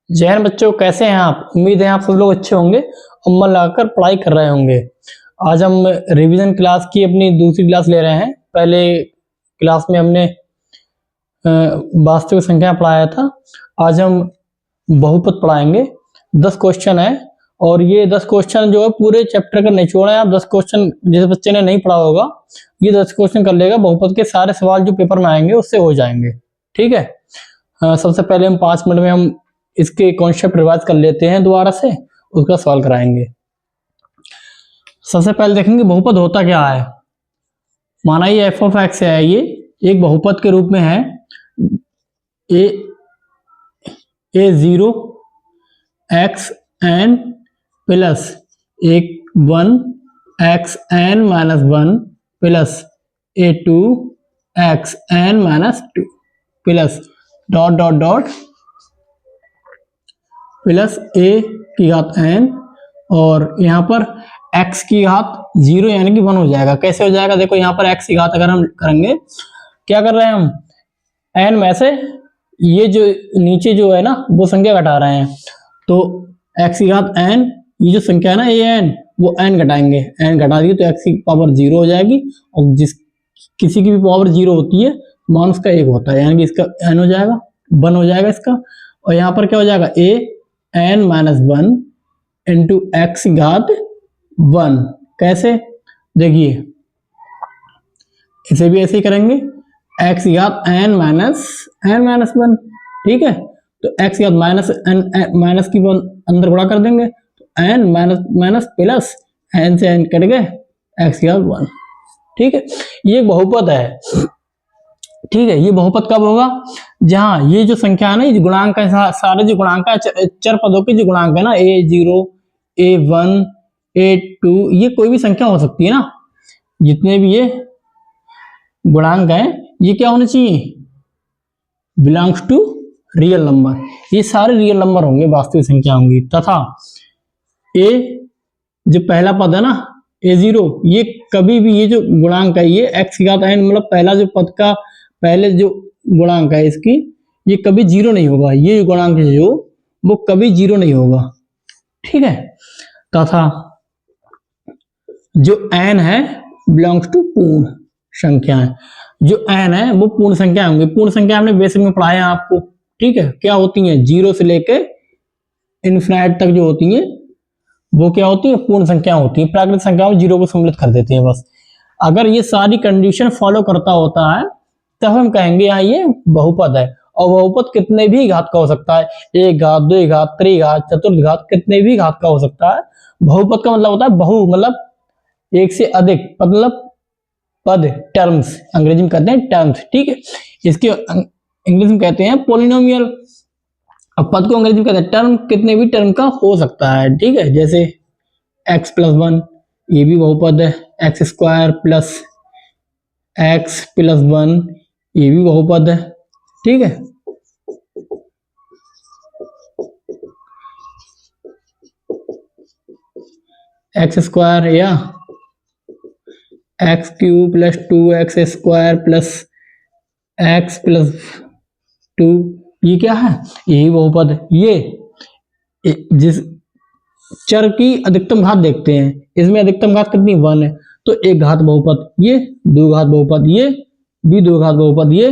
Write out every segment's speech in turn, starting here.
जय हिंद बच्चों, कैसे हैं आप। उम्मीद है आप सब लोग अच्छे होंगे और मन लगाकर पढ़ाई कर रहे होंगे। आज हम रिवीजन क्लास की अपनी दूसरी क्लास ले रहे हैं। पहले क्लास में हमने वास्तविक संख्या पढ़ाया था। आज हम बहुपद पढ़ाएंगे। 10 क्वेश्चन है और ये 10 क्वेश्चन जो है पूरे चैप्टर का निचोड़ है। आप 10 क्वेश्चन जिस बच्चे ने नहीं पढ़ा होगा ये 10 क्वेश्चन कर लेगा। बहुपद के सारे सवाल जो पेपर में आएंगे उससे हो जाएंगे। ठीक है। सबसे पहले हम 5 मिनट में हम इसके कॉन्सेप्ट रिवाइज कर लेते हैं, दोबारा से उसका सवाल कराएंगे। सबसे पहले देखेंगे बहुपद होता क्या है। माना ये एफ ऑफ एक्स है, ये एक बहुपद के रूप में है। ए 0 एक्स एन प्लस एक 1 x n minus 1 plus a 2 x n minus 2 plus dot dot dot plus a की घात एन और यहाँ पर x की घात 0 यानी कि 1 हो जाएगा। कैसे हो जाएगा, देखो यहाँ पर x की घात अगर हम करेंगे, क्या कर रहे हैं हम n में से ये जो नीचे जो है ना वो संख्या घटा रहे हैं, तो x की घात n, ये जो संख्या है ना ये n, वो n घटाएंगे। n घटा दिए तो x की पावर 0 हो जाएगी और जिस किसी की भी पावर 0 होती है मान उसका 1 होता है, यानी कि इसका n हो जाएगा, 1 हो जाएगा इसका। और यहाँ पर क्या हो जाएगा a n minus 1 into x घात 1। कैसे, देखिए इसे भी ऐसे ही करेंगे, एक्स घात n माइनस 1। ठीक है, तो एक्स घात माइनस n माइनस की 1 अंदर गुणा कर देंगे तो n minus minus plus n से n कट गए एक्स घात 1। ठीक है, ये बहुपद है। ठीक है, ये बहुपद कब होगा, जहां ये जो संख्या है ना, ये गुणांक है, सारे जो गुणांक है चर पदों के जो गुणांक है ना, a0 a1 a2, ये कोई भी संख्या हो सकती है ना, जितने भी ये गुणांक हैं ये क्या होने चाहिए, बिलोंग्स टू रियल नंबर। ये सारे रियल नंबर होंगे, वास्तविक संख्या होंगी। तथा a जो पहला पद है ना a0, ये कभी भी ये जो गुणांक है ये x की घात n, मतलब पहला जो पद का पहले जो गुणांक है इसकी, ये कभी 0 नहीं होगा। ये गुणांक है जो वो कभी 0 नहीं होगा। ठीक है, तथा जो n है बिलोंग्स टू पूर्ण संख्याएं। जो n है वो पूर्ण संख्या होंगी। पूर्ण संख्या हमने बेसिक में पढ़ाया आपको। ठीक है, क्या होती है, 0 से लेके इन्फिनाइट तक जो होती है वो क्या होती है, पूर्ण संख्या होती है। प्राकृतिक संख्या में 0 को सम्मिलित कर देते हैं बस। अगर ये सारी कंडीशन फॉलो करता होता है तब हम कहेंगे यहाँ ये बहुपद है। और बहुपद कितने भी घात का हो सकता है, एक घात, दो घात, त्रिघात, चतुर्थ घात, कितने भी घात का हो सकता है। बहुपद का मतलब होता है बहु, मतलब एक से अधिक, मतलब पद, टर्म्स, अंग्रेजी में कहते हैं टर्म्स। ठीक है, इसके इंग्लिश में कहते हैं पॉलिनोमियल। अब पद को अंग्रेजी में कहते हैं टर्म, कितने भी टर्म का हो सकता है। ठीक है, जैसे x प्लस 1 ये भी बहुपद है, x square plus x plus 1 ये भी बहुपद है। ठीक है, एक्स स्क्वायर या x cube plus 2x square plus x plus 2 ये क्या है, यही बहुपद है। ये जिस चर की अधिकतम घात देखते हैं, इसमें अधिकतम घात कितनी 1 है, तो एक घात बहुपद, ये दो घात बहुपद, ये भी दो घात बहुपद, ये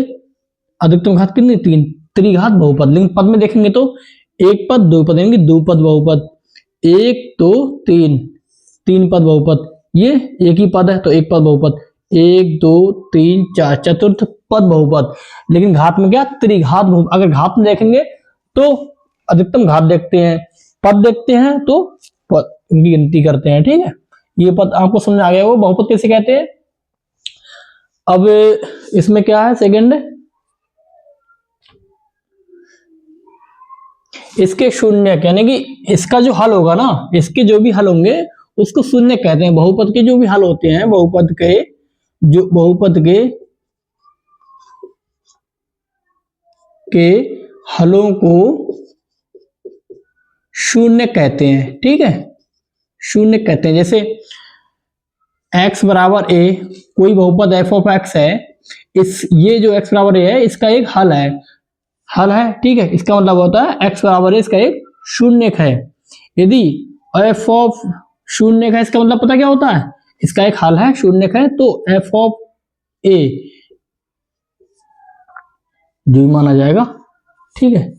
अधिकतम घात कितनी 3, त्रिघात बहुपद। लेकिन पद में देखेंगे तो एक पद दो पद, यानी दो पद बहुपद, 1 2 3, 3 पद बहुपद, ये एक ही पद है तो एक पद बहुपद, 1 2 3 4 चतुर्थ पद बहुपद। लेकिन घात में क्या, त्रिघात बहुपद। अगर घात में देखेंगे तो अधिकतम घात देखते हैं, पद देखते हैं तो पद की गिनती करते हैं। ठीक है, ये पद आपको समझ आ गया वो बहुपद कैसे कहते हैं। अब इसमें क्या है, सेकंड इसके शून्य, यानी कि इसका जो हल होगा ना, इसके जो भी हल होंगे उसको शून्य कहते हैं। बहुपद के जो भी हल होते हैं, बहुपद के हलों को शून्य कहते हैं। ठीक है, शून्य कहते हैं। जैसे x बराबर a, कोई बहुपद f ऑफ x है, इस ये जो x बराबर a है इसका एक हल है, हल है, ठीक है। इसका मतलब होता है एक्स बराबर है, इसका एक शून्यक है। यदि एफ ऑफ शून्यक है, इसका मतलब पता क्या होता है, इसका एक हल है, शून्यक है, तो एफ ऑफ ए जो माना जाएगा, ठीक है।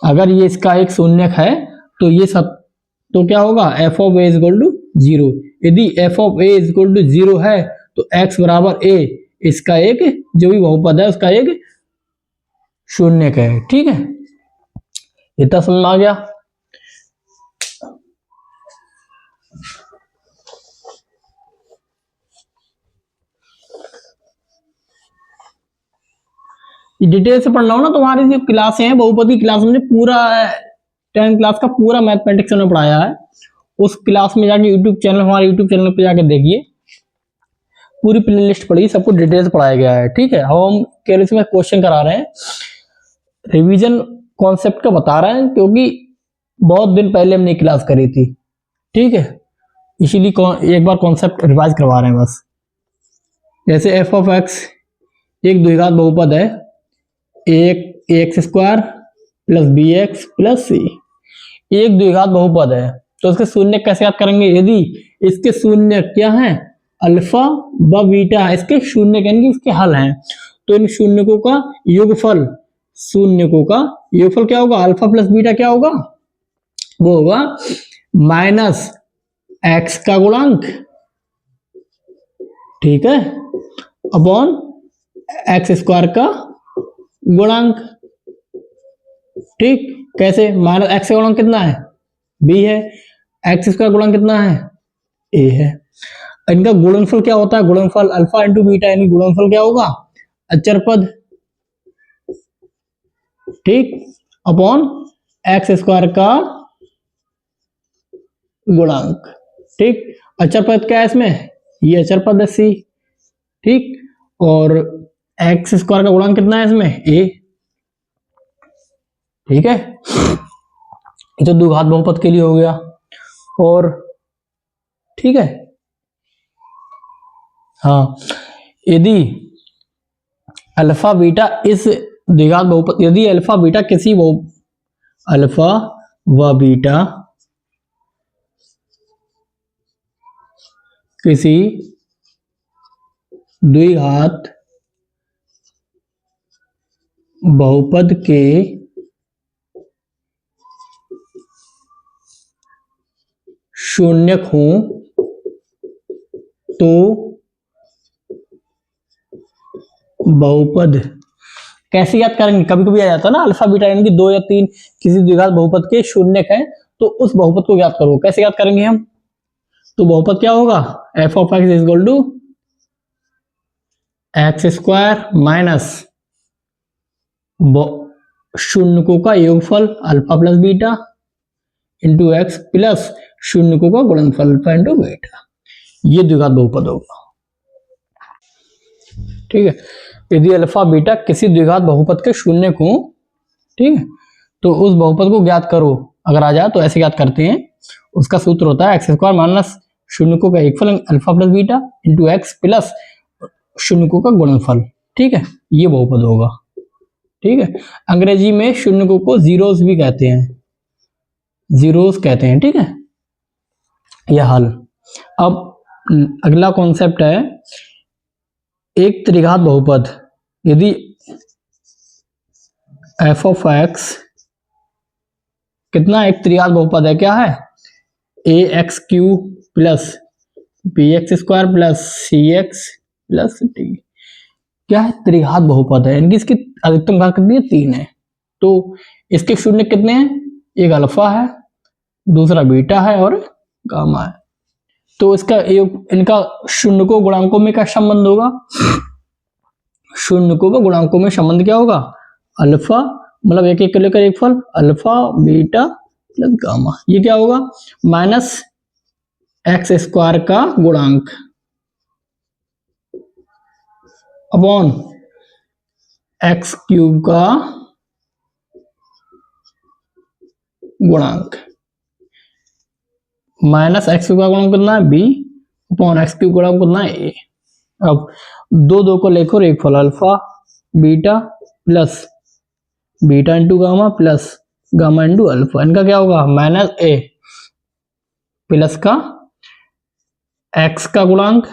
अगर ये इसका एक शून्यक है तो ये सब तो क्या होगा, F of A is equal to 0। यदि F of A is equal to 0 है तो एक्स बराबर ए इसका एक जो भी बहुपद है उसका एक शून्यक है, ठीक है। इतना समझ में आ गया। डिटेल से पढ़ना हो ना, तुम्हारी जो क्लासें हैं बहुपद की क्लास में पूरा 10th क्लास का पूरा मैथमेटिक्स ने पढ़ाया है। उस क्लास में जाके यूट्यूब चैनल, हमारे यूट्यूब चैनल पे जाके देखिए, पूरी प्ले लिस्ट पढ़ी, सबको डिटेल्स पढ़ाया गया है, ठीक है। हम केवल में क्वेश्चन करा रहे हैं, रिवीजन कॉन्सेप्ट का बता रहे हैं, क्योंकि बहुत दिन पहले हमने क्लास करी थी, ठीक है। इसीलिए एक बार कॉन्सेप्ट रिवाइज करवा रहे हैं बस। जैसे एफ ऑफ एक्स एक द्विघात बहुपद है, एक x square plus b x plus c, एक द्विघात बहुपद है, तो इसके शून्य कैसे याद करेंगे। यदि इसके शून्य क्या है, अल्फा व बीटा, इसके शून्य यानी इसके हल हैं, तो इन शून्यकों का योगफल, शून्यकों का योगफल क्या होगा, अल्फा प्लस बीटा क्या होगा, वो होगा माइनस एक्स का गुणांक, ठीक है, अपॉन एक्स स्क्वायर का गुणांक, ठीक। कैसे, माइनस एक्स का गुणांक कितना है, बी है, एक्स स्क्वायर गुणांक कितना है, ए है। इनका गुणनफल क्या होता है, गुणनफल अल्फा इंटू बीटा, यानी गुणनफल क्या होगा, अचर पद, ठीक, अपॉन एक्स स्क्वायर का गुणांक, ठीक। अचर पद क्या है इसमें, ये अचर पद है सी, ठीक, और एक्स स्क्वायर का गुणांक कितना है इसमें, ए, ठीक है। ये तो द्विघात बहुपद के लिए हो गया, और ठीक है, हाँ, यदि अल्फा बीटा इस द्विघात बहुपद, यदि अल्फा बीटा किसी अल्फा व बीटा किसी द्विघात बहुपद के शून्यक हों तो बहुपद कैसे याद करेंगे, कभी कभी आ जाता है ना अल्फा बीटा यानी कि 2 या 3 किसी द्विघात बहुपद के शून्यक है, तो उस बहुपद को याद करो, कैसे याद करेंगे हम, तो बहुपद क्या होगा, F of x is equal to x square minus शून्यकों का योगफल alpha plus beta into x plus शून्यकों का गुणनफल अल्फा इंटू बीटा, ये द्विघात बहुपद होगा, ठीक है। यदि अल्फा बीटा किसी द्विघात बहुपद के शून्यक हो, ठीक है, तो उस बहुपद को ज्ञात करो, अगर आ जाए तो ऐसे ज्ञात करते हैं, उसका सूत्र होता है एक्स स्क्वायर माइनस शून्यकों का योगफल alpha plus beta into x plus शून्यकों का गुणनफल, ठीक है, ये बहुपद होगा, ठीक है। अंग्रेजी में शून्यकों को जीरोस भी कहते हैं, जीरोस कहते हैं, ठीक है, यह हल। अब अगला कॉन्सेप्ट है एक त्रिघात बहुपद, यदि एफ ऑफ एक्स कितना एक त्रिघात बहुपद है, क्या है, a x cube plus b x square plus c x plus d, क्या है, त्रिघात बहुपद है, इनकी इसकी अधिकतम घात कितनी है, 3 है, तो इसके शून्य कितने हैं, एक अल्फा है, दूसरा बीटा है और गामा है, तो इसका इनका शून्यकों गुणांकों में क्या संबंध होगा, शून्यकों का गुणांकों में संबंध क्या होगा, अल्फा, मतलब एक एक लेकर एक फल, अल्फा बीटा प्लस गामा, ये क्या होगा, माइनस एक्स स्क्वायर का गुणांक अपॉन एक्स क्यूब का गुणांक, माइनस एक्स क्यूब का गुणांक कितना है, बी, अपॉन एक्स क्यूब गुणांक कितना है, ए। अब दो को लेकर एक फल, alpha beta plus beta into gamma plus gamma into alpha, इनका क्या होगा माइनस ए प्लस का एक्स का गुणांक,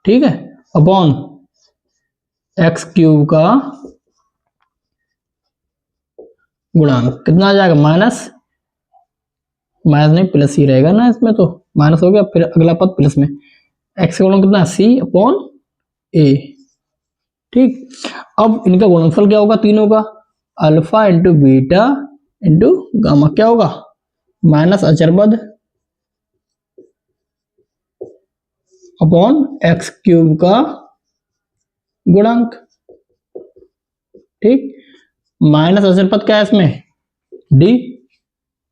ठीक है, अपॉन एक्स क्यूब का गुणांक, कितना आ जाएगा माइनस, माइनस नहीं प्लस ही रहेगा ना, इसमें तो माइनस हो गया, फिर अगला पद प्लस में, एक्स का गुणांक कितना सी अपॉन ए, ठीक। अब इनका गुणनफल क्या होगा तीनों का, alpha into beta into gamma, क्या होगा माइनस अचर पद अपॉन एक्स क्यूब का गुणांक, ठीक, माइनस अचर पद क्या है इसमें डी,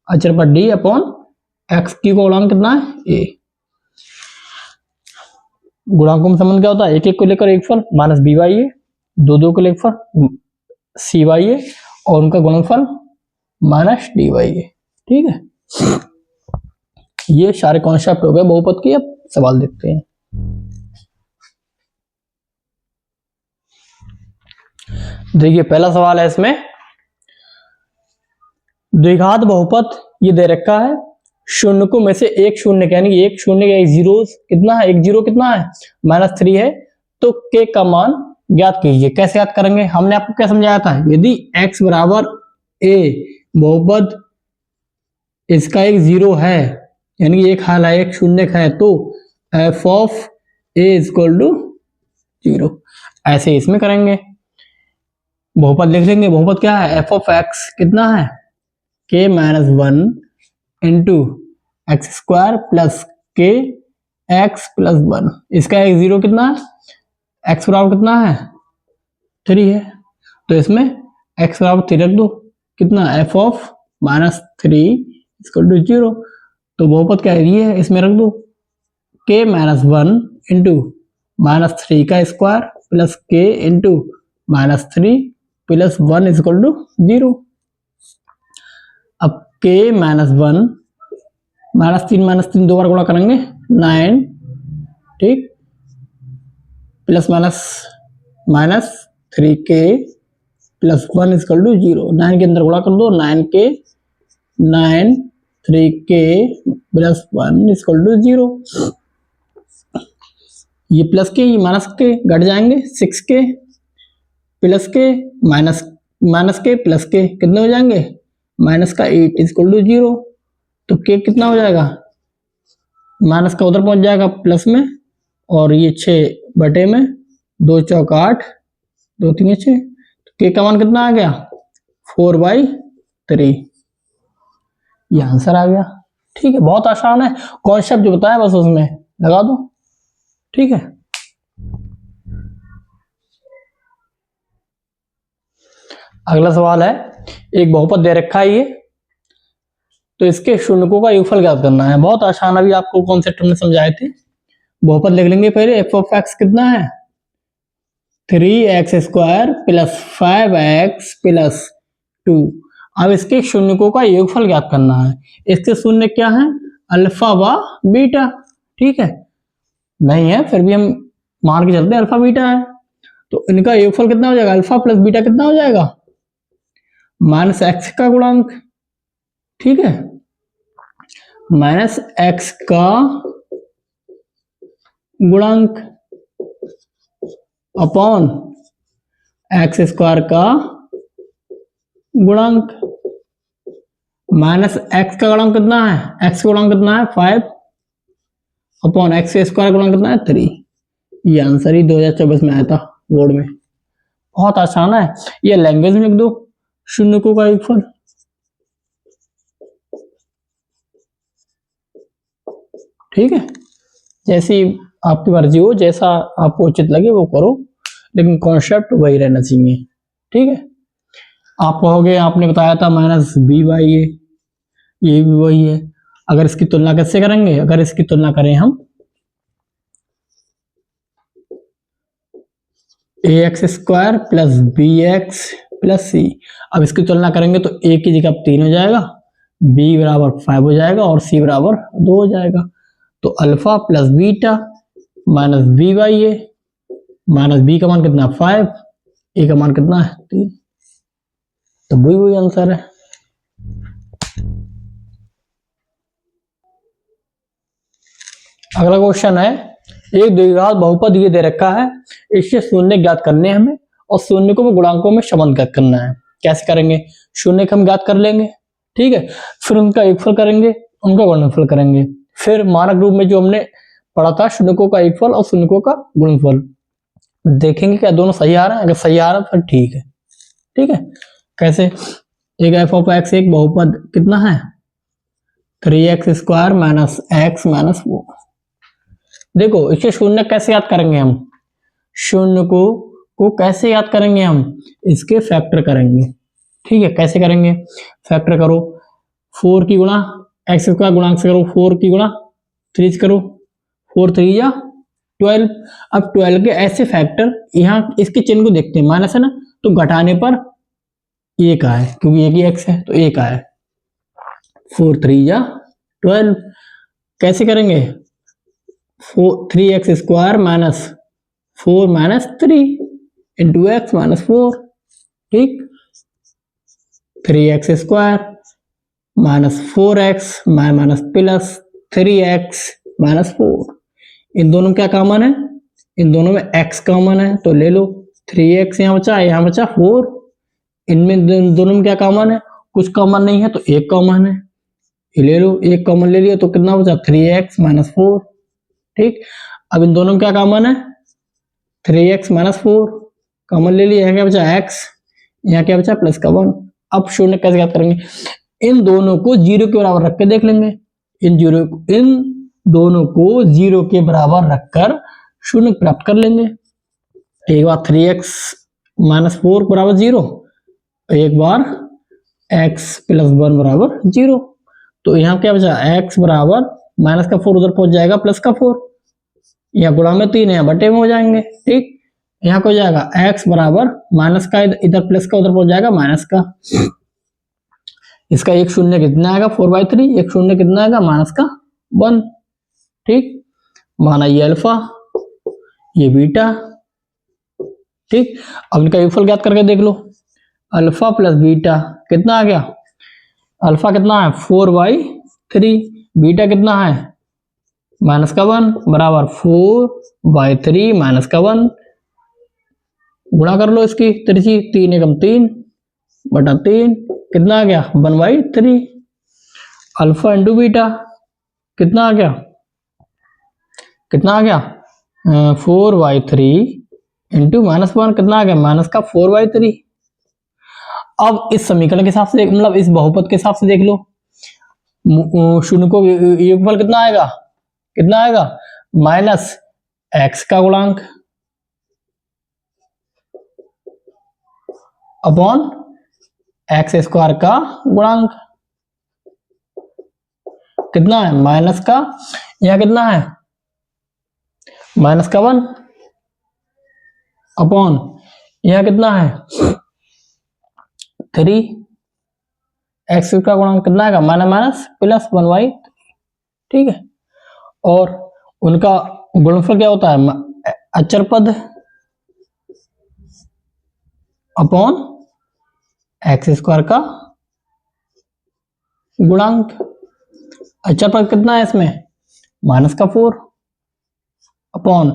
अचर पद डी अपॉन एक्स क्यूब का गुणांक कितना है ए। गुणांकों में संबंध क्या होता है, एक एक को लेकर एक फल माइनस बी वाई है, दो दो को लेकर सी वाई है, और उनका गुणनफल माइनस डी वाई है, ठीक है। ये सारे कॉन्सेप्ट हो गए बहुपद के, अब सवाल देखते हैं। देखिए पहला सवाल है इसमें, द्विघात बहुपद ये दे रखा है, शून्य को में से एक शून्य यानी कि एक शून्य का एक जीरो कितना है, एक जीरो कितना है -3 है, तो के का मान ज्ञात कीजिए। कैसे ज्ञात करेंगे, हमने आपको क्या समझाया था, यदि x बराबर a बहुपद इसका एक जीरो है यानी कि एक हाल है एक शून्य है, तो f of a equal to 0, ऐसे इसमें करेंगे। बहुपद लिख लेंगे, बहुपद क्या है f ऑफ x कितना है k -1 into x square plus के एक्स प्लस 1, इसका एक जीरो कितना है, एक्स बराबर कितना है 3 है, तो इसमें एक्स बराबर 3 रख दो, कितना एफ ऑफ -3 इक्वल टू 0, तो बहुपद क्या है ये है, इसमें रख दो के -1 इंटू -3 का स्क्वायर प्लस के इंटू -3 प्लस 1 इक्वल टू 0। अब के -1 -3 दो बार गुणा करेंगे 9, ठीक, plus minus 3k plus 1 equal to 0, 9 के अंदर गुणा कर दो 9k 9 3k plus 1 equal to 0, ये प्लस के ये माइनस के घट जाएंगे, 6k प्लस के माइनस के प्लस के कितने हो जाएंगे माइनस का 8 इक्वल टू 0, तो के कितना हो जाएगा माइनस का उधर पहुंच जाएगा प्लस में, और ये 6 बटे में 2 चौक 8 2 3 6, तो के का मान कितना आ गया 4/3, ये आंसर आ गया। ठीक है, बहुत आसान है, कॉन्सेप्ट जो बताया बस उसमें लगा दो, ठीक है। अगला सवाल है, एक बहुपद दे रखा है ये, तो इसके शून्यकों का योगफल ज्ञात करना है। बहुत आसान, अभी आपको कॉन्सेप्ट में समझाए थे। बहुपद लिख लेंगे पहले, एफ ऑफ एक्स कितना है 3x square plus 5x plus 2। अब इसके शून्यकों का योगफल ज्ञात करना है। इसके शून्य क्या है अल्फा व बीटा, ठीक है, नहीं है फिर भी हम मान के चलते हैं अल्फा बीटा है, तो इनका योगफल कितना हो जाएगा अल्फा प्लस बीटा कितना हो जाएगा -x का गुणांक, ठीक है, -x का गुणांक अपॉन एक्स स्क्वायर का गुणांक, -x का गुणांक कितना है, x का गुणांक कितना है 5 अपॉन एक्स स्क्वायर गुणांक कितना है 3। ये आंसर ही 2024 में आया था बोर्ड में, बहुत आसान है। ये लैंग्वेज में लिख दो शून्यकों का योगफल, ठीक है, जैसी आपकी मर्जी हो, जैसा आपको उचित लगे वो करो, लेकिन कॉन्सेप्ट वही रहना चाहिए, ठीक है। आप कहोगे आपने बताया था -by है, ये भी वही है। अगर इसकी तुलना कैसे करेंगे, अगर इसकी तुलना करें हम ax square plus bx plus c, अब इसकी तुलना करेंगे तो a की जगह 3 हो जाएगा, b बराबर 5 हो जाएगा और c बराबर 2 हो जाएगा, तो alpha plus beta minus B Y है माइनस बी का मान कितना है 5, ए का मान कितना है 3, तो वही आंसर है। अगला क्वेश्चन है, एक द्विघात बहुपद ये दे रखा है, इससे शून्य ज्ञात करने हैं हमें और शून्य को गुणांकों में संबंध ज्ञात करना है। कैसे करेंगे? शून्य को हम ज्ञात कर लेंगे, ठीक है, फिर उनका योगफल करेंगे, उनका गुणनफल करेंगे, फिर मानक रूप में जो हमने पढ़ा था शून्यकों का योगफल और शून्यकों का गुणनफल, देखेंगे क्या दोनों सही आ रहा है, अगर सही आ रहा है फिर ठीक है। ठीक है, कैसे? एक एफ ऑफ एक्स एक बहुपद कितना है 3x² माइनस एक्स माइनस 4। देखो इसे शून्य कैसे याद करेंगे हम, शून्य को कैसे याद करेंगे हम, इसके फैक्टर करेंगे। ठीक है, कैसे करेंगे? फैक्टर करो, 4 की गुणा x² गुणांक से करो, 4 की गुणा 3 से करो, 4 3 या 12। अब 12 के ऐसे फैक्टर, यहाँ इसके चिन्ह को देखते हैं, माइनस है ना, तो घटाने पर 1 आए, क्योंकि एक ही x है तो 1 आए, 4 3 या 12। कैसे करेंगे? 3x² minus 4 minus 3 into x minus 4। ठीक, 3x² minus 4x minus plus 3x minus 4। इन दोनों में क्या कॉमन है? इन दोनों में x कॉमन है, तो ले लो 3x यहाँ बचा, यहाँ बचा 4। इनमें दोनों में क्या कॉमन है? कुछ कॉमन नहीं है तो एक कॉमन है, ये ले लो, एक कॉमन ले लिया तो कितना बचा 3x माइनस 4। ठीक, अब इन दोनों में क्या कॉमन है? 3x माइनस 4 कॉमन ले लिया, यहाँ क्या बचा x, यहाँ क्या बचा प्लस का 1। अब शून्य कैसे ज्ञात करेंगे? इन दोनों को 0 के बराबर रख के देख लेंगे, इन दोनों को 0 के बराबर रखकर शून्य प्राप्त कर लेंगे। एक बार 3x माइनस 4 बराबर 0, एक बार x प्लस 1 बराबर 0। तो यहाँ क्या बचा x बराबर माइनस का 4 उधर पहुंच जाएगा प्लस का 4, यहाँ गुणा में 3 है बटे में हो जाएंगे। ठीक, यहाँ को जाएगा x बराबर माइनस का इधर प्लस का उधर पहुंच जाएगा माइनस का, इसका एक शून्य कितना आएगा 4/3, एक शून्य कितना आएगा माइनस का 1। ठीक, माना ये अल्फा ये बीटा। ठीक, अब इनका योगफल ज्ञात करके देख लो, अल्फा प्लस बीटा कितना आ गया? अल्फा कितना है 4/3, बीटा कितना है माइनस का 1 बराबर 4/3 माइनस का 1। गुणा कर लो इसकी त्रिची, 3 एकम 3 बटा 3 कितना आ गया 1/3। अल्फा इंटू बीटा कितना आ गया, कितना आ गया 4/3 इंटू माइनस 1 कितना आ गया माइनस का 4/3। अब इस समीकरण के हिसाब से मतलब इस बहुपद के हिसाब से देख लो, शून्य को योगफल कितना आएगा, कितना आएगा माइनस एक्स का गुणांक अपॉन x² का गुणांक, कितना है माइनस का, यहां कितना है माइनस का 1 अपॉन यहां कितना है 3, एक्स का गुणांक कितना आएगा माइनस माइनस प्लस 1/3। ठीक है, और उनका गुणनफल क्या होता है अचर पद अपॉन x² का गुणांक। अचर पद कितना है इसमें माइनस का 4 अपॉन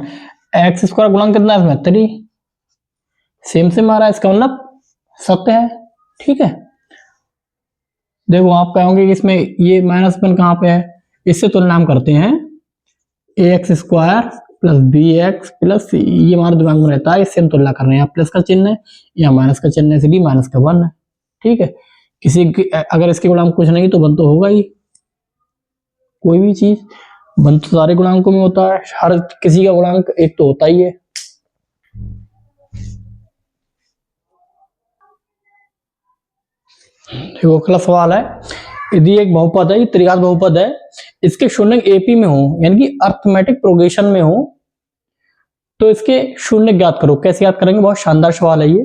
x² गुणांक कितना है इसमें 3। सेम सेम आ रहा है, इसका मतलब सत्य है। ठीक है, देखो आप कहोगे कि इसमें ये माइनस 1 कहां पे है, इससे तुलना हम करते हैं ax² plus bx plus c, ये हमारे दिमाग में रहता है, इससे हम तुलना कर रहे हैं, प्लस का चिन्ह है या माइनस का चिन्ह है इसलिए माइनस का 1 है। ठीक है, किसी अगर इसके गुणांक कुछ नहीं तो बन तो होगा ही, कोई भी चीज बन तो सारे गुणांकों में होता है, हर किसी का गुणांक एक तो होता ही है। देखो अगला सवाल है, यदि एक बहुपद है, त्रिघात बहुपद है, इसके शून्य एपी में हो यानी कि अर्थमेटिक प्रोग्रेशन में हो, तो इसके शून्य ज्ञात करो। कैसे याद करेंगे? बहुत शानदार सवाल है ये,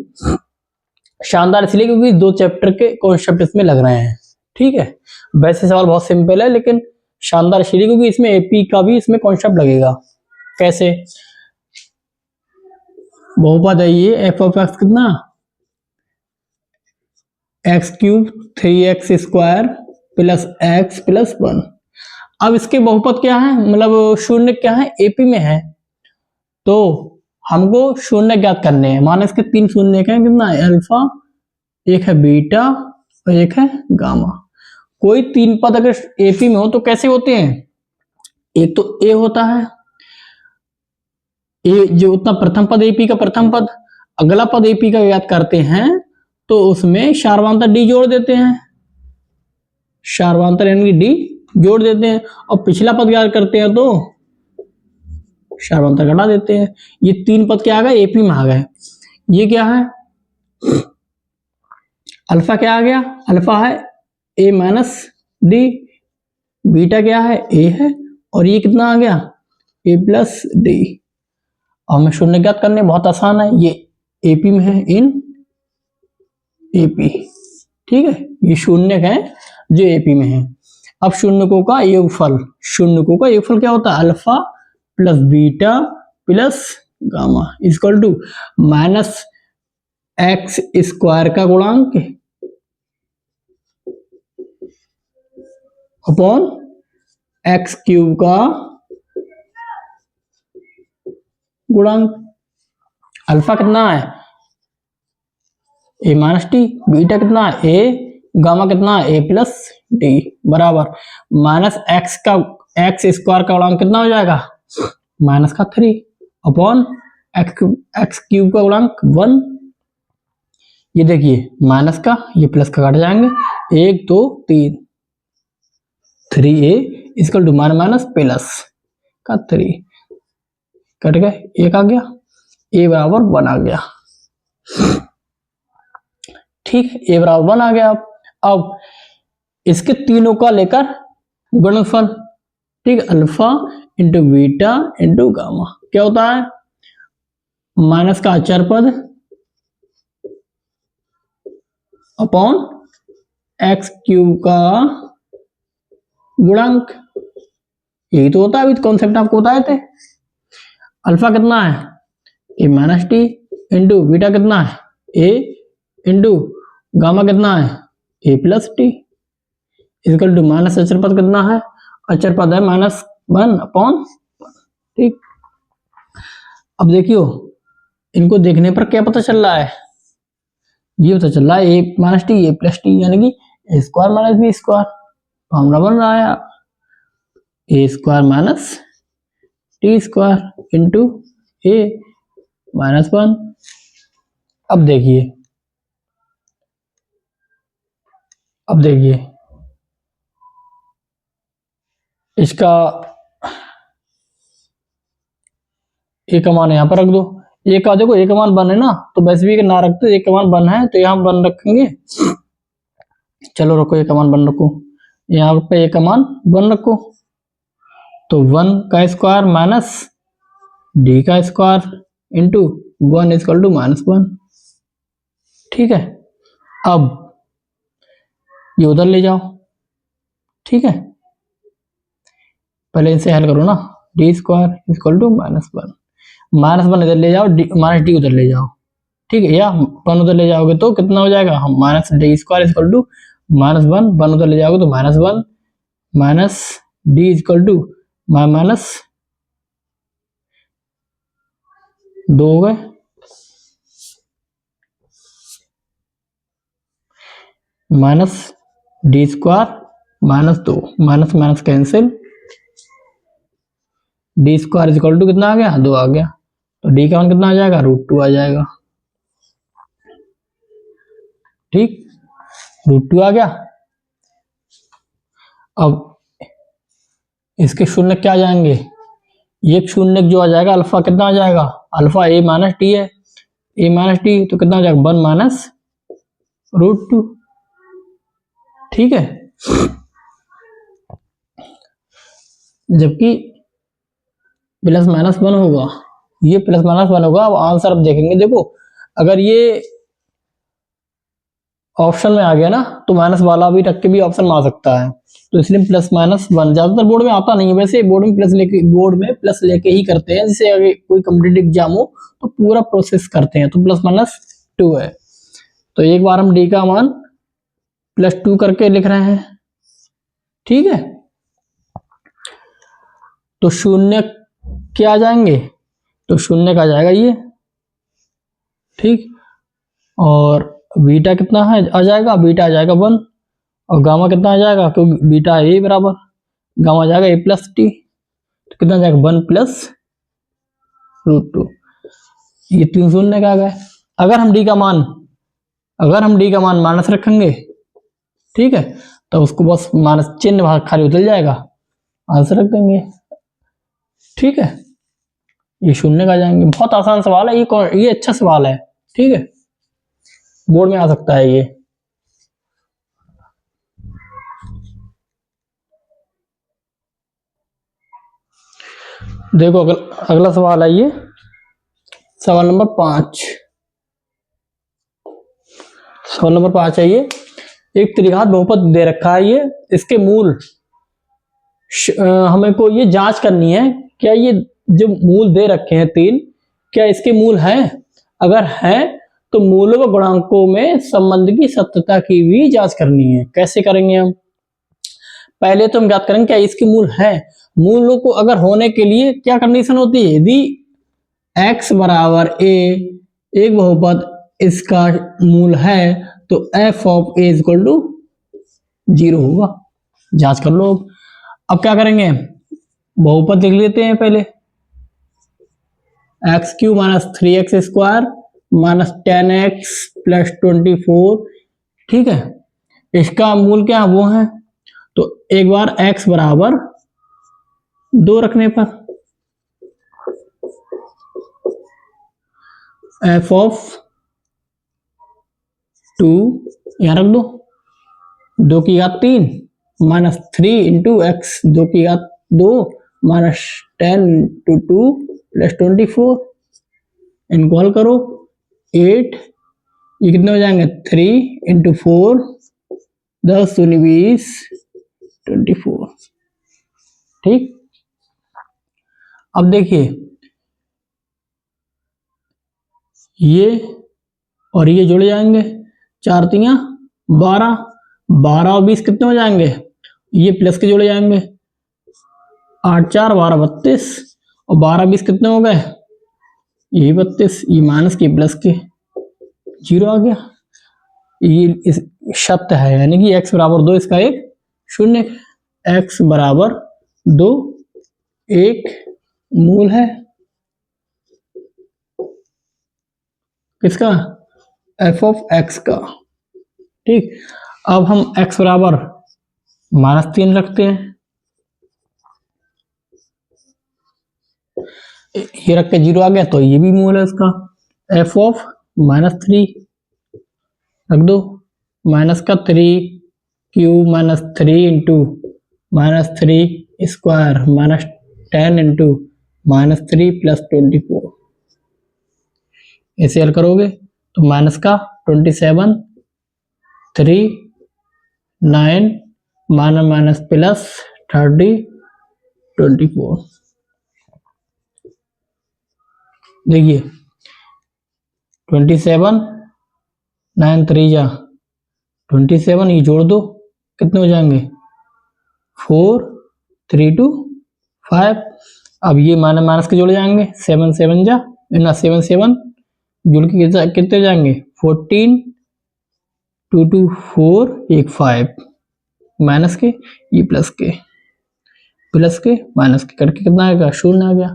शानदार इसलिए क्योंकि 2 चैप्टर के कॉन्सेप्ट इसमें लग रहे हैं। ठीक है, वैसे सवाल बहुत सिंपल है लेकिन शानदार इसलिए क्योंकि इसमें एपी का भी इसमें कॉन्सेप्ट लगेगा। कैसे? बहुपद है ये एफ ऑफ एक्स कितना x cube 3x square plus x plus 1। अब इसके बहुपद क्या है, मतलब शून्य क्या है, एपी में है, तो हमको शून्य ज्ञात करने हैं। माना इसके 3 शून्य हैं, कितना है, अल्फा, एक है बीटा और एक है गामा। कोई 3 पद अगर एपी में हो तो कैसे होते हैं, एक तो ए होता है, ए जो उतना प्रथम पद एपी का प्रथम पद, अगला पद एपी का याद करते हैं तो उसमें शार्वांतर डी जोड़ देते हैं, शार्वांतर यानी डी जोड़ देते हैं, और पिछला पद याद करते हैं तो शार्वांतर घटा देते हैं। ये 3 पद क्या आ गए, एपी में आ गए। ये क्या है, अल्फा क्या आ गया, अल्फा है ए माइनस डी, बीटा क्या है, ए है, और ये कितना आ गया, ए प्लस डी। और हमें शून्य ज्ञात करने बहुत आसान है, ये एपी में है, इन एपी, ठीक है, ये शून्य है जो एपी में है। अब शून्यकों का योगफल, शून्यकों का योगफल क्या होता है, alpha plus beta plus gamma equal to minus X square का गुणांक अपॉन एक्स क्यूब का गुणांक। अल्फा कितना है, ए माइनस टी, बीटा कितना है, ए, गामा कितना है, ए प्लस डी, बराबर माइनस एक्स का एक्स स्क्वायर का गुणांक कितना हो जाएगा, माइनस का 3 अपॉन एक्स क्यूब का गुणांक 1। ये देखिए माइनस का ये प्लस का कट जाएंगे, 1 2 3, 3a equal to minus plus का 3 कट गए, 1 आ गया, a बराबर 1 आ गया, ठीक, a बराबर 1 आ गया। अब इसके तीनों का लेकर गुणनफल, ठीक, alpha into beta into gamma क्या होता है, माइनस का अचर पद अपॉन एक्स क्यूब का गुणांक, यही तो होता है, अभी कॉन्सेप्ट आपको बताए थे। अल्फा कितना है, a minus t, into beta कितना है, ए, इंटू गामा कितना है, a plus t, equal to minus अचर पद कितना है, अचर पद है -1 अपॉन, ठीक। अब देखियो इनको देखने पर क्या पता चल रहा है, ये पता चल रहा है a minus t a plus t, यानी कि a square minus b square, formula बन रहा है a square minus t square into a -1। अब देखिए, अब देखिए इसका एक का मान यहाँ पर रख दो, एक का देखो एक का मान 1 है ना, तो वैसे भी ना रखते, एक का मान 1 है तो यहाँ 1 रखेंगे, चलो रखो एक का मान 1 रखो, यहाँ पे एक का मान 1 रखो, तो 1 का स्क्वायर माइनस डी का स्क्वायर इंटू 1 इक्वल टू -1, ठीक है। अब ये उधर ले जाओ, ठीक है, पहले इनसे हल करो ना, डी स्क्वायर इक्वल टू -1, -1 इधर ले जाओ, माइनस डी उधर ले जाओ, ठीक है, या 1 उधर ले जाओगे तो कितना हो जाएगा, हम minus D square equal to -1, 1 उधर ले जाओगे तो -1 माइनस डी इक्वल टू -2 हो गए, minus D square -2, minus minus cancel, D square equal to कितना आ गया, 2 आ गया, तो डी का मान कितना आ जाएगा, √2 आ जाएगा, ठीक, √2 आ गया। अब इसके शून्य क्या आ जाएंगे, एक शून्य जो आ जाएगा अल्फा कितना आ जाएगा, अल्फा ए माइनस टी है, ए माइनस टी तो कितना आ जाएगा, 1 माइनस √2, ठीक है। जबकि +-1 होगा, ये +-1 होगा। अब आंसर अब देखेंगे, देखो अगर ये ऑप्शन में आ गया ना, तो माइनस वाला भी रख के भी ऑप्शन में आ सकता है, तो इसलिए प्लस माइनस वन। ज्यादातर बोर्ड में आता नहीं है वैसे, बोर्ड में प्लस लेके ही करते हैं, जैसे अगर कोई कॉम्पिटिटिव एग्जाम हो तो पूरा प्रोसेस करते हैं, तो प्लस माइनस टू है। तो एक बार हम डी का मान +2 करके लिख रहे हैं, ठीक है। तो शून्य क्या आ जाएंगे, तो शून्य का आ जाएगा ये, ठीक। और बीटा कितना है आ जाएगा, बीटा आ जाएगा 1, और गामा कितना आ जाएगा, क्योंकि बीटा है ए बराबर, गामा आ जाएगा a+t, तो कितना आ जाएगा 1 + √2। ये 3 शून्य का आ गए। अगर हम डी का मान माइनस रखेंगे, ठीक है, तो उसको बस माइनस चिन्ह बाहर खाली बदल जाएगा, आंसर रख देंगे, ठीक है। ये शून्य का आ जाएंगे। बहुत आसान सवाल है ये अच्छा सवाल है, ठीक है, बोर्ड में आ सकता है ये। देखो अगला सवाल है ये, सवाल नंबर 5। सवाल नंबर 5 है ये, एक त्रिघात बहुपद दे रखा है ये, इसके मूल हमें को ये जांच करनी है, क्या ये जो मूल दे रखे हैं 3, क्या इसके मूल हैं? अगर हैं तो मूलों व गुणांकों में संबंध की सत्यता की भी जांच करनी है। कैसे करेंगे हम? पहले तो हम ज्ञात करेंगे क्या इसके मूल हैं। मूलों को अगर होने के लिए क्या कंडीशन होती है, यदि x बराबर a एक बहुपद इसका मूल है तो f of a equal to 0 होगा। जांच कर लो। अब क्या करेंगे, बहुपद लिख लेते हैं पहले, x³ - 3x² - 10x + 24, ठीक है। इसका मूल क्या वो है, तो एक बार x बराबर 2 रखने पर f ऑफ 2 यहां रख दो, 2 की घात 3 - 3 × x 2 की घात 2 - 10 × 2 + 24, इनको हल करो 8, ये कितने हो जाएंगे 3 × 4 10 दूनी 20 24, ठीक। अब देखिए ये और ये जुड़ जाएंगे, 4 × 3 = 12, 12 और 20 कितने हो जाएंगे, ये प्लस के जुड़ जाएंगे, 8 × 4 = 12 32, और 12 20 कितने हो गए, ये 32, ये माइनस के प्लस के 0 आ गया। ये इस सत्य है, यानी कि x बराबर 2 इसका एक शून्य, x बराबर 2 एक मूल है किसका, f ऑफ x का, ठीक। अब हम x बराबर -3 रखते हैं, ये रख के 0 आ गया, तो ये भी मूल है इसका, f ऑफ -3 रख दो, माइनस का 3³ - 3 × -3² - 10 × -3 + 24, ऐसे हल करोगे तो माइनस का 27 3 9 माइनस प्लस 30 24, देखिए 27 9 3 जा 27, ये जोड़ दो कितने हो जाएंगे 4 3 2 5। अब ये माइनस के जोड़ जाएंगे, 7 7 जा 7 7 जुड़ के कितने हो जाएंगे 14 2 2 4 1 5, माइनस के ये प्लस के माइनस के करके कितना आएगा 0 आ गया।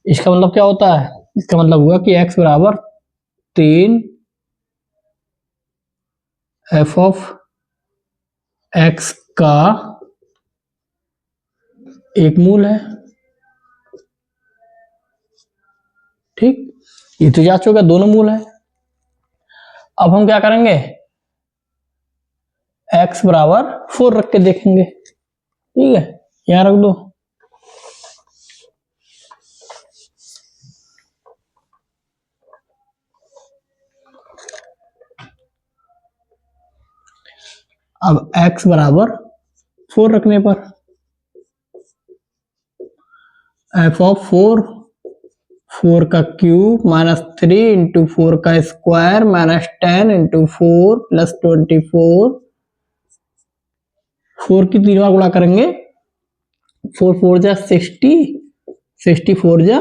इसका मतलब क्या होता है, इसका मतलब हुआ कि x बराबर 3 f ऑफ x का एक मूल है, ठीक। ये तो जांच होगा दोनों मूल है। अब हम क्या करेंगे, x बराबर 4 रख के देखेंगे, ठीक है, यहां रख दो, अब x बराबर 4 रखने पर f ऑफ 4 का क्यूब माइनस 3 इंटू 4 का स्क्वायर माइनस 10 इंटू 4 प्लस 24। 4 की 3 बार गुणा करेंगे, 4 4 जा 60, 64 जा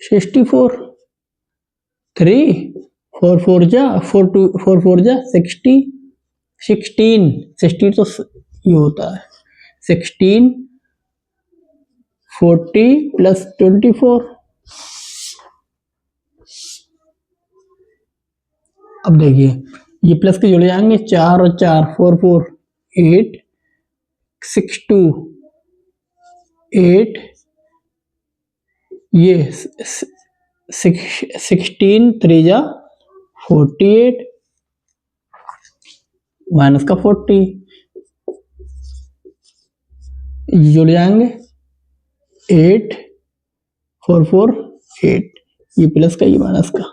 64, 3 4 4 जा 4 4 जा 60, 16 16 तो ये होता है 16 40 प्लस 24। अब देखिए ये प्लस के जुड़ जाएंगे, 4 और 4 4 4 8 6 2 8, ये 16 3 जा 48 माइनस का 40, ये जुड़ जाएंगे 8 4 4 8, ये प्लस का ये माइनस का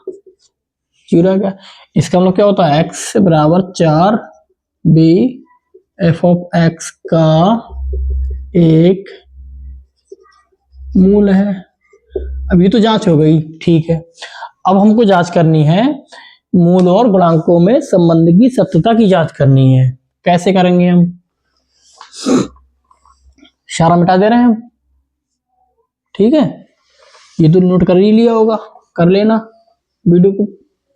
जीरो का। इसका मतलब क्या होता है, x बराबर 4 बी एफ ऑफ x का एक मूल है। अब ये तो जांच हो गई, ठीक है। अब हमको जांच करनी है मूल और गुणांकों में संबंध की सत्यता की जांच करनी है। कैसे करेंगे हम, इशारा मिटा दे रहे हैं हम, ठीक है। ये तो नोट कर ही लिया होगा, कर लेना वीडियो को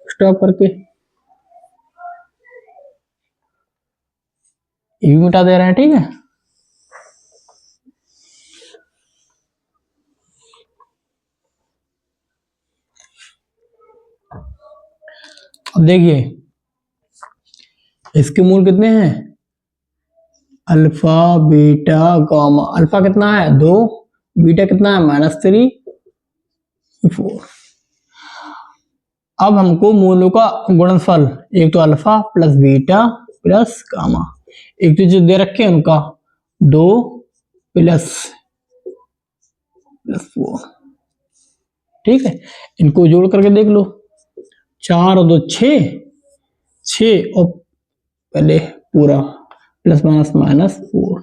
स्टॉप करके। ये भी मिटा दे रहे हैं, ठीक है। अब देखिए इसके मूल कितने हैं, अल्फा बीटा गामा। अल्फा कितना है 2, बीटा कितना है -3 4। अब हमको मूलों का गुणनफल, एक तो alpha plus beta plus gamma, एक तो जो दे रखे हैं उनका 2 प्लस 4, ठीक है। इनको जोड़ करके देख लो, 4 और 2 6, 6 और पहले पूरा प्लस माइनस माइनस 4,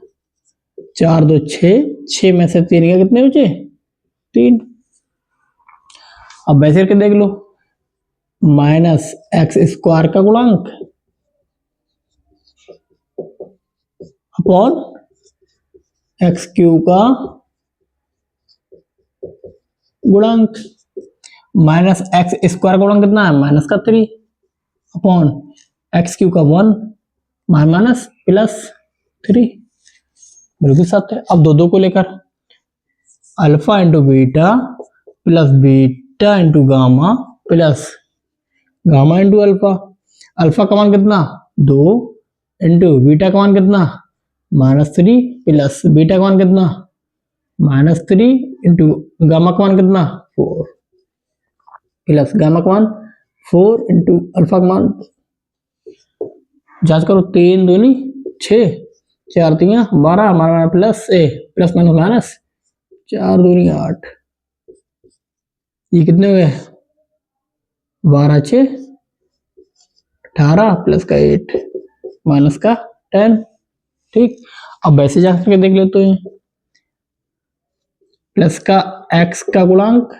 4 2 6, 6 में से 3 के कितने बचे 3। अब वैसे करके देख लो, माइनस एक्स स्क्वायर का गुणांक अपॉन एक्स क्यूब का गुणांक, माइनस एक्स स्क्वायर का गुणांक कितना है माइनस का 3 अपॉन एक्स क्यूब का 1 माइनस प्लस 3, बिल्कुल सत्य है। अब दो को लेकर alpha into beta plus beta into gamma plus gamma into alpha. Alpha का मान कितना 2 इंटू बीटा का मान कितना -3 प्लस बीटा का मान कितना -3 इंटू गामा का मान कितना 4 प्लस गामा का मान 4 इंटू अल्फा का मान। जांच करो, 3 दूनी 6, 4 3 12 minus plus plus minus minus 4 दूनी 8, ये कितने हुए 12 6 18 प्लस का 8 माइनस का 10, ठीक। अब वैसे जांच करके देख लेते हैं, प्लस का x का गुणांक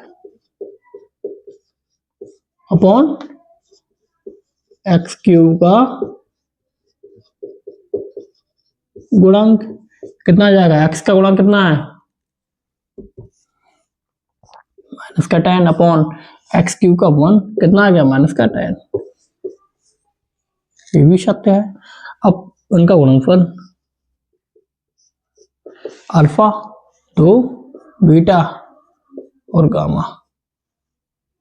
अपॉन एक्स क्यूब का गुणांक कितना आ जाएगा, x का गुणांक कितना है माइनस का 10 अपॉन एक्स क्यूब का 1 कितना आ गया माइनस का 10, ये भी सत्य है। अब उनका गुणनफल अल्फा 2 बीटा और गामा,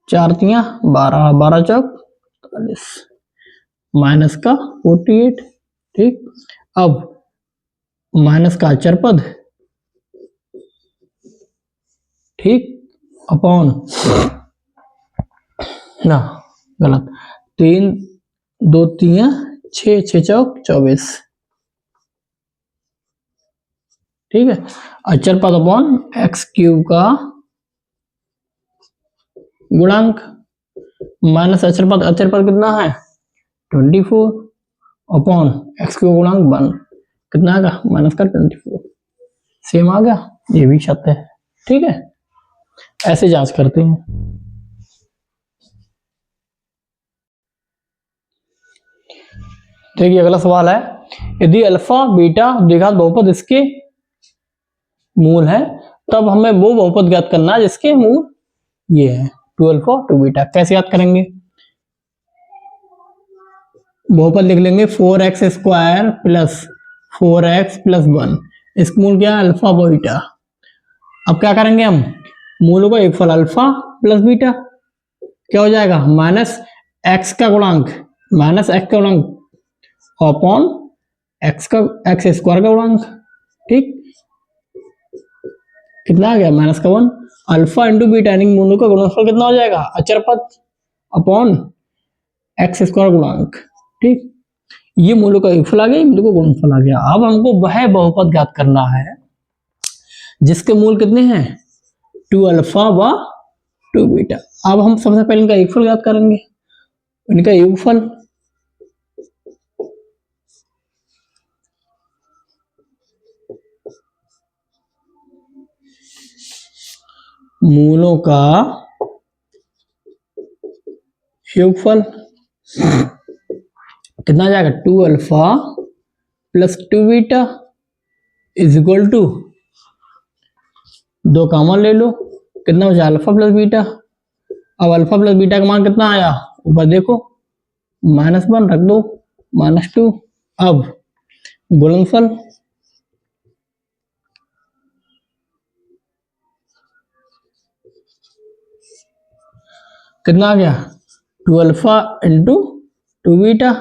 4 3 12 12 चौक 40 माइनस का 48, ठीक। अब माइनस का अचर पद, ठीक, अपॉन ना गलत, 3 2 3 6 6 चौक 24, ठीक है। अचर पद अपॉन एक्स क्यूब का गुणांक माइनस अचर पद कितना है 24 अपॉन एक्स का गुणांक 1 कितना आ गया माइनस का 24 सेम आ गया, ये भी सत्य है। ठीक है, ऐसे जांच करते हैं। देखिए अगला सवाल है, यदि अल्फा बीटा द्विघात बहुपद इसके मूल है तब हमें वो बहुपद ज्ञात करना है जिसके मूल ये है 2 अल्फा 2 बीटा। कैसे याद करेंगे, बहुपद लिख लेंगे 4x square plus 4x plus 1, इसका मूल क्या है अल्फा बीटा। अब क्या करेंगे हम, मूलों का एक फल अल्फा प्लस बीटा क्या हो जाएगा माइनस एक्स का गुणांक अपॉन एक्स स्क्वायर का गुणांक। ठीक, कितना आ गया माइनस का 1, अल्फा इंटू बीटा यानी मूलों का गुणनफल कितना हो जाएगा अचर पद अपॉन एक्स स्क्वायर गुणांक। ठीक, ये मूलों का योगफल आ गया, मूलों का गुणनफल आ गया। अब हमको वह बहुपद ज्ञात करना है जिसके मूल कितने हैं 2 अल्फा व 2 बीटा। अब हम सबसे पहले इनका योगफल ज्ञात करेंगे, इनका योगफल मूलों का योगफल कितना जाएगा 2 alpha plus 2 beta is equal to 2 common ले लो कितना बचा अल्फा प्लस बीटा। अब अल्फा प्लस बीटा का मान कितना आया ऊपर देखो -1 रख दो -2। अब गुणनफल कितना आ गया 2 अल्फा इंटू 2 बीटा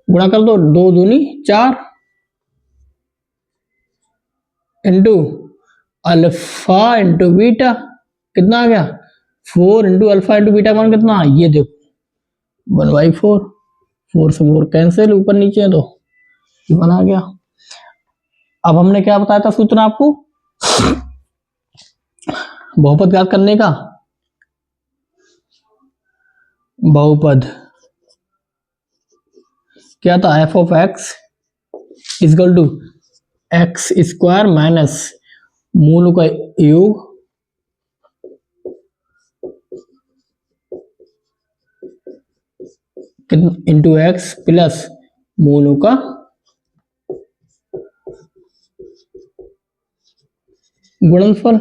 गुणा कर दो 2 दूनी 4 इंटू अल्फा इंटू बीटा कितना आ गया 4 इंटू अल्फा इंटू बीटा मान कितना ये देखो 1/4, 4 से 4 कैंसिल ऊपर नीचे है तो 1 आ गया। अब हमने क्या बताया था सूत्र आपको बहुपद ज्ञात करने का, बहुपद क्या था F of X equal to x square minus मूल का योग इंटू एक्स प्लस मूलों का गुणनफल।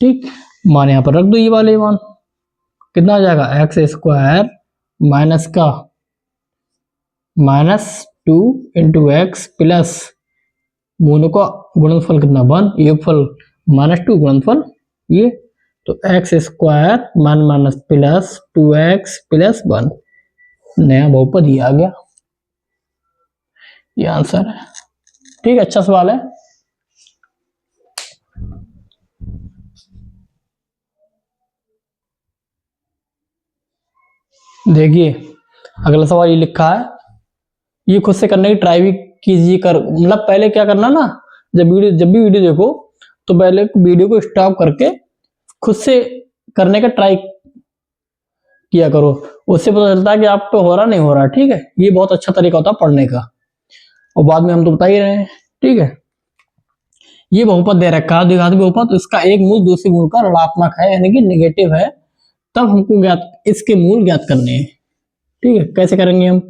ठीक, मान यहां पर रख दो ये वाले मान कितना आ जाएगा एक्स स्क्वायर माइनस का -2 इंटू एक्स प्लस मूलों का गुणनफल कितना 1 योगफल -2 गुणनफल ये तो x square minus plus 2x plus 1 नया बहुपद ये आ गया, ये आंसर है। ठीक है, अच्छा सवाल है। देखिए अगला सवाल ये लिखा है, ये खुद से करने की ट्राई भी कीजिए कर मतलब पहले क्या करना ना जब भी वीडियो देखो तो पहले वीडियो को स्टॉप करके खुद से करने का ट्राई किया करो, उससे पता चलता है कि आप पे हो रहा नहीं हो रहा। ठीक है, ये बहुत अच्छा तरीका होता है पढ़ने का और बाद में हम तो बता ही रहे हैं। ठीक है, ये बहुपद दे रखा है द्विघात बहुपद, तो इसका एक मूल दूसरे मूल का ऋणात्मक है यानी कि नेगेटिव है, तब हमको इसके मूल ज्ञात करने हैं। ठीक है, कैसे करेंगे हम,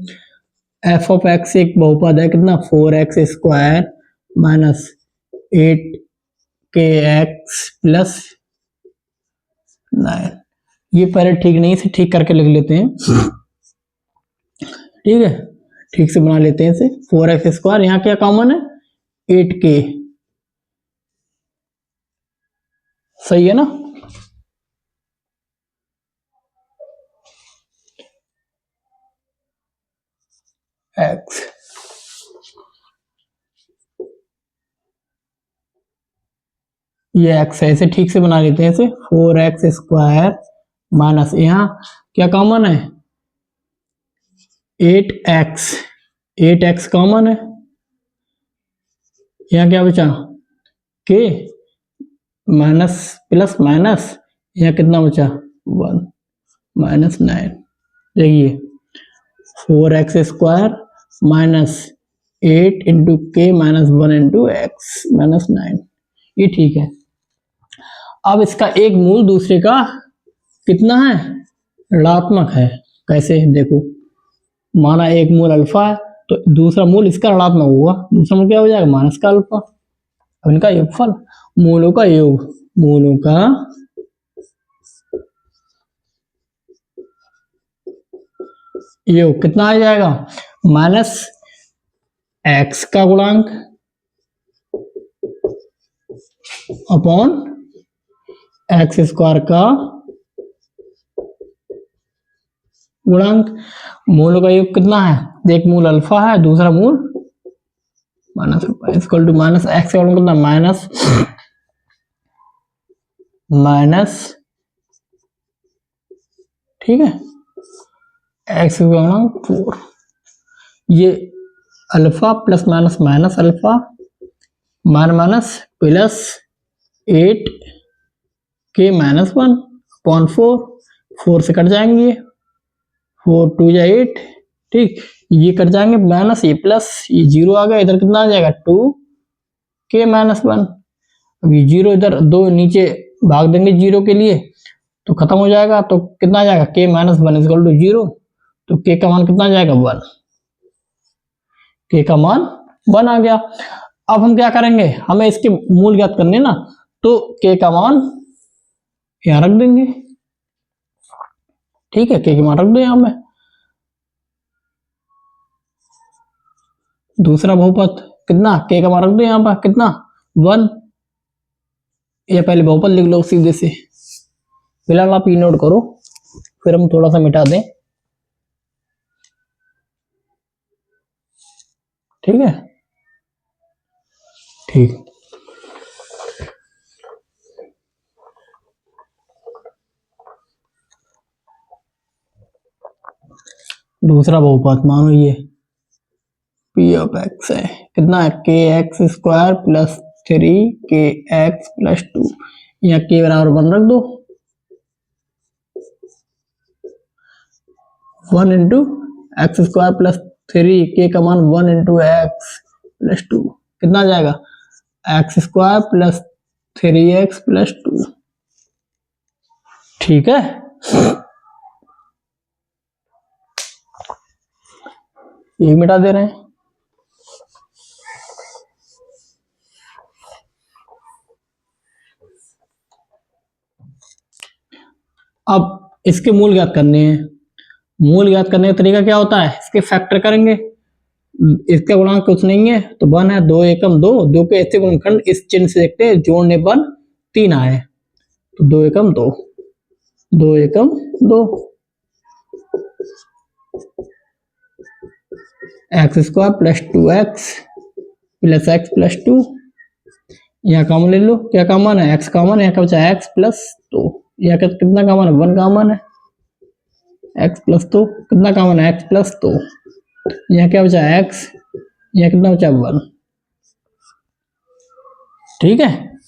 एफ ऑफ एक्स एक बहुपद है कितना 4x square minus 8kx plus 9। ये पहले ठीक नहीं से ठीक करके लिख लेते हैं। ठीक है, ठीक से बना लेते हैं इसे 4x स्क्वायर यहाँ क्या कॉमन है 8k सही है ना। x ये x है, इसे ठीक से बना लेते हैं इसे 4x स्क्वायर माइनस यहाँ क्या कॉमन है 8x कॉमन है, यहाँ क्या बचा k माइनस प्लस माइनस यहाँ कितना बचा 1 -9। देखिए 4x स्क्वायर -8 इंटू के -1 इंटू एक्स -9। ये ठीक है। अब इसका एक मूल दूसरे का कितना है, ऋणात्मक है। कैसे देखो, माना एक मूल अल्फा है तो दूसरा मूल इसका ऋणात्मक होगा, दूसरा मूल क्या हो जाएगा, माइनस का अल्फा। अब इनका योगफल, मूलों का योग, मूलों का योग कितना आ जाएगा, -x का गुणांक अपॉन एक्स स्क्वायर का गुणांक। मूलों का योग कितना है, एक मूल अल्फा है, दूसरा मूल minus alpha, equal to minus X का गुणांक कितना, माइनस, ठीक है, एक्स का गुणांक 4। ये alpha plus minus minus alpha minus plus 8 के -1 अपॉन 4 से कट जाएंगे, 4 2 या 8, ठीक, ये कट जाएंगे, माइनस ये प्लस, ये जीरो आ गया, इधर कितना आ जाएगा 2 के -1। अब ये जीरो इधर दो नीचे भाग देंगे जीरो के लिए तो खत्म हो जाएगा, तो कितना आ जाएगा के -1 इक्वल टू 0। तो के का मान कितना आ जाएगा 1, के का मान 1 आ गया। अब हम क्या करेंगे, हमें इसके मूल ज्ञात करने ना, तो के का मान यहां रख देंगे, ठीक है, के मान रख दो यहां में। दूसरा बहुपद कितना, के का मान रख दो यहां पर कितना 1, या पहले बहुपद लिख लो सीधे से, फिलहाल आप ये नोट करो, फिर हम थोड़ा सा मिटा दें, ठीक है, ठीक। दूसरा बहुपद मानो ये पी ऑफ एक्स है, कितना है, के एक्स स्क्वायर प्लस 3 के एक्स प्लस 2, यहाँ के बराबर 1 रख दो, 1 इंटू एक्स स्क्वायर प्लस 3, के का मान 1 इंटू एक्स प्लस 2, कितना आ जाएगा, x square plus 3x plus 2, ठीक है। ये मिटा दे रहे हैं। अब इसके मूल ज्ञात करने हैं। मूल ज्ञात करने का तरीका क्या होता है, इसके फैक्टर करेंगे, इसका गुणांक कुछ नहीं है तो 1 है, 2 एकम 2, 2 के ऐसे गुणनखंड इस चिन्ह से देखते हैं, जोड़ने पर 3 आए, तो 2 एकम 2, 2 एकम 2, x square plus 2x plus x plus 2, यहाँ कॉमन ले लो, क्या कॉमन है, एक्स कॉमन है, यहाँ का बचा एक्स प्लस 2, यहाँ का कितना कॉमन है, 1 कॉमन है, एक्स प्लस 2 कितना कॉमन है, एक्स प्लस 2, यहाँ क्या बचा एक्स, यहाँ कितना बचा 1, ठीक है।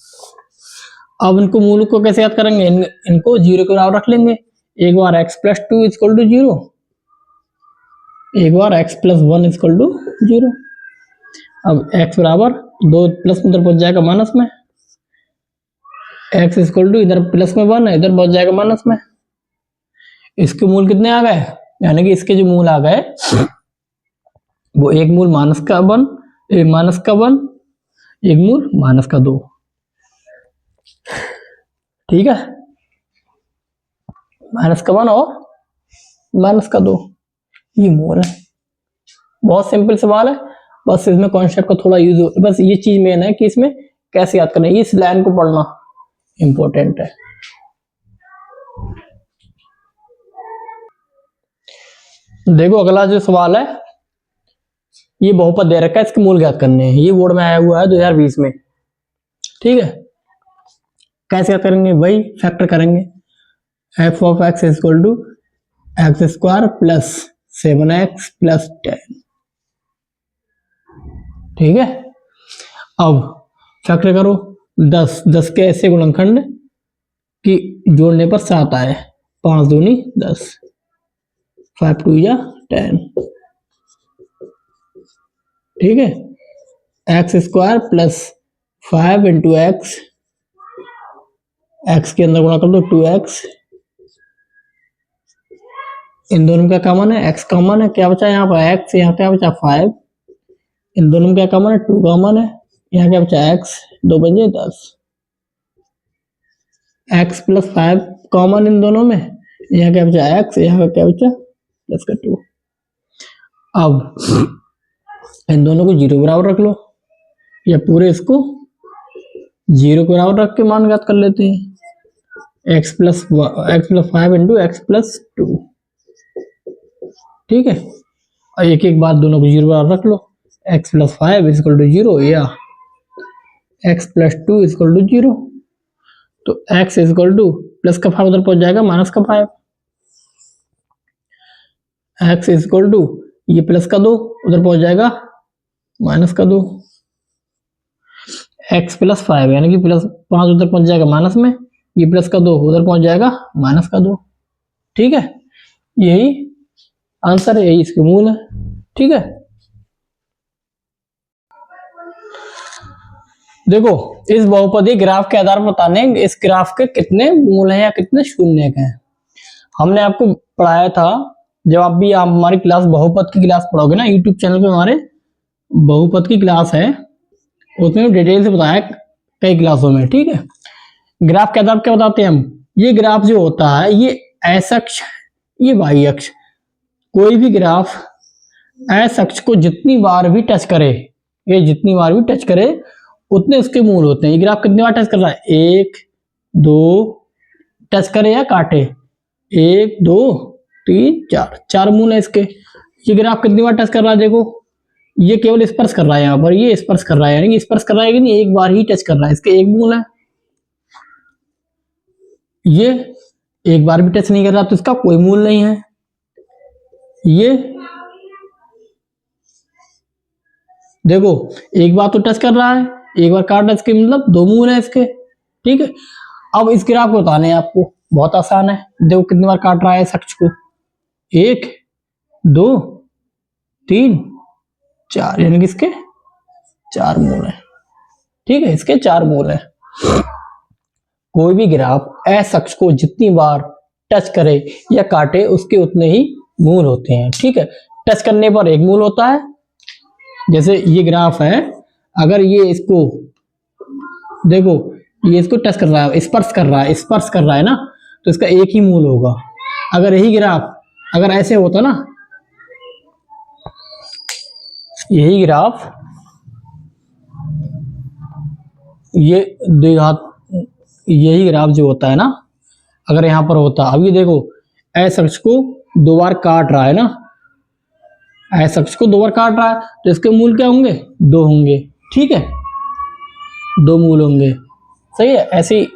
अब इनको मूल को कैसे याद करेंगे, इनको 0 के बराबर रख लेंगे, एक बार एक्स प्लस 2 इक्वल टू 0, एक बार एक्स प्लस 1 इक्वल टू 0। अब एक्स बराबर 2 प्लस में इधर पहुंच जाएगा माइनस में, एक्स इक्वल टू इधर प्लस में 1 है, इधर पहुंच जाएगा माइनस में। इसके मूल कितने आ गए, यानी कि इसके जो मूल आ गए वो एक मूल माइनस का 1, एक मूल माइनस का 2, ठीक है, माइनस का 1 और माइनस का 2, ये मूल है। बहुत सिंपल सवाल है, बस इसमें कॉन्सेप्ट का थोड़ा यूज हो, बस ये चीज मेन है कि इसमें कैसे याद करना है, इस लाइन को पढ़ना इंपॉर्टेंट है। देखो अगला जो सवाल है, ये बहुपद दे रखा है, इसके मूल ज्ञात करने हैं, ये बोर्ड में आया हुआ है 2020 में, ठीक है। कैसे याद करेंगे, वही फैक्टर करेंगे, F of X equal to x square plus 7x plus 10, ठीक है। अब फैक्टर करो, 10 के ऐसे गुणनखंड कि जोड़ने पर 7 आए, 5 दूनी 10, 5 2 या 10, ठीक है, x square plus 5 into x, x के अंदर गुणा कर दो 2x, इन दोनों में क्या कॉमन है, x कॉमन है, क्या बचा यहाँ पर x, यहाँ क्या बचा 5, इन दोनों में क्या कॉमन है 2 कॉमन है, यहाँ क्या बचा x, 2 बन जाए 10, x प्लस 5 कॉमन इन दोनों में, यहाँ क्या बचा x, यहाँ क्या बचा प्लस का 2। अब इन दोनों को 0 बराबर रख लो, या पूरे इसको 0 के बराबर रख के मान ज्ञात कर लेते हैं, x plus 5 into x plus 2, ठीक है। और एक एक बात दोनों को 0 बराबर रख लो, x प्लस 5 इक्वल टू 0 या x प्लस 2 इक्वल टू 0, तो x इक्वल टू प्लस का 5 उधर पहुंच जाएगा माइनस का 5, x इक्वल टू ये प्लस का 2 उधर पहुंच जाएगा माइनस का 2, x प्लस 5 यानी कि प्लस 5 उधर पहुंच जाएगा माइनस में, ये प्लस का 2 उधर पहुंच जाएगा माइनस का 2, ठीक है। यही आंसर है, यही इसके मूल है, ठीक है। देखो इस बहुपदी ग्राफ के आधार पर बताने इस ग्राफ के कितने मूल हैं या कितने शून्य हैं। हमने आपको पढ़ाया था, जब आप भी आप हमारी क्लास बहुपद की क्लास पढ़ोगे ना, यूट्यूब चैनल पे हमारे बहुपद की क्लास है, उसमें डिटेल से बताया कई क्लासों में, ठीक है। ग्राफ के आधार पर क्या बताते हैं हम, ये ग्राफ जो होता है ये एक्स अक्ष, ये वाई अक्ष, कोई भी ग्राफ एक्स अक्ष को जितनी बार भी टच करे, ये जितनी बार भी टच करे उतने उसके मूल होते हैं। ये ग्राफ कितनी बार टच कर रहा है, 1 2 टच करे या काटे, 1 2 3 4, 4 मूल है इसके। ये ग्राफ कितनी बार टच कर रहा है, देखो ये केवल स्पर्श कर रहा है, यहाँ पर ये स्पर्श कर रहा है, यानी कि स्पर्श कर रहा है कि नहीं, एक बार ही टच कर रहा है, इसके एक मूल है। ये एक बार भी टच नहीं कर रहा तो इसका कोई मूल नहीं है। ये देखो एक बार तो टच कर रहा है, एक बार काट, इसके मतलब 2 मूल है इसके, ठीक है। अब इस ग्राफ को बताने हैं आपको, बहुत आसान है, देखो कितनी बार काट रहा है इस अक्ष को, 1 2 3 4, यानी कि इसके 4 मूल है, ठीक है, इसके 4 मूल है। कोई भी ग्राफ एक्स अक्ष को जितनी बार टच करे या काटे उसके उतने ही मूल होते हैं, ठीक है। टच करने पर एक मूल होता है, जैसे ये ग्राफ है, अगर ये इसको देखो, ये इसको टच कर रहा है, स्पर्श कर रहा है, स्पर्श कर रहा है ना, तो इसका एक ही मूल होगा। अगर यही ग्राफ अगर ऐसे होता ना, यही ग्राफ ये द्विघात, यही ग्राफ जो होता है ना, अगर यहां पर होता, अब ये देखो एक्स अक्ष को 2 बार काट रहा है ना, एक्स अक्ष को 2 बार काट रहा है, तो इसके मूल क्या होंगे, 2 होंगे, ठीक है, 2 मूल होंगे, सही है। ऐसे ही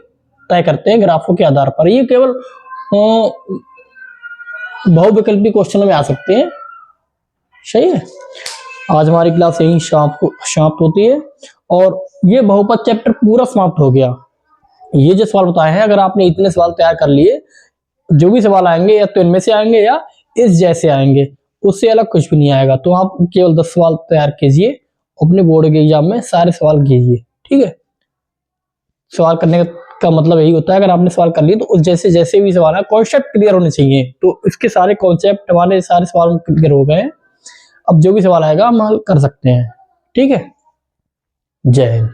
तय करते हैं ग्राफों के आधार पर, ये केवल बहुविकल्पी क्वेश्चन में आ सकते हैं, सही है। आज हमारी क्लास यही समाप्त होती है, और ये बहुपद चैप्टर पूरा समाप्त हो गया। ये जो सवाल बताए हैं, अगर आपने इतने सवाल तैयार कर लिए, जो भी सवाल आएंगे या तो इनमें से आएंगे या इस जैसे आएंगे, उससे अलग कुछ भी नहीं आएगा। तो आप केवल 10 सवाल तैयार कीजिए, अपने बोर्ड के एग्जाम में सारे सवाल कीजिए, ठीक है। सवाल करने का मतलब यही होता है, अगर आपने सवाल कर लिए तो उस जैसे भी सवाल है, कॉन्सेप्ट क्लियर होने चाहिए। तो इसके सारे कॉन्सेप्ट हमारे सारे सवाल क्लियर हो गए। अब जो भी सवाल आएगा हम हल कर सकते हैं, ठीक है। जय हिंद।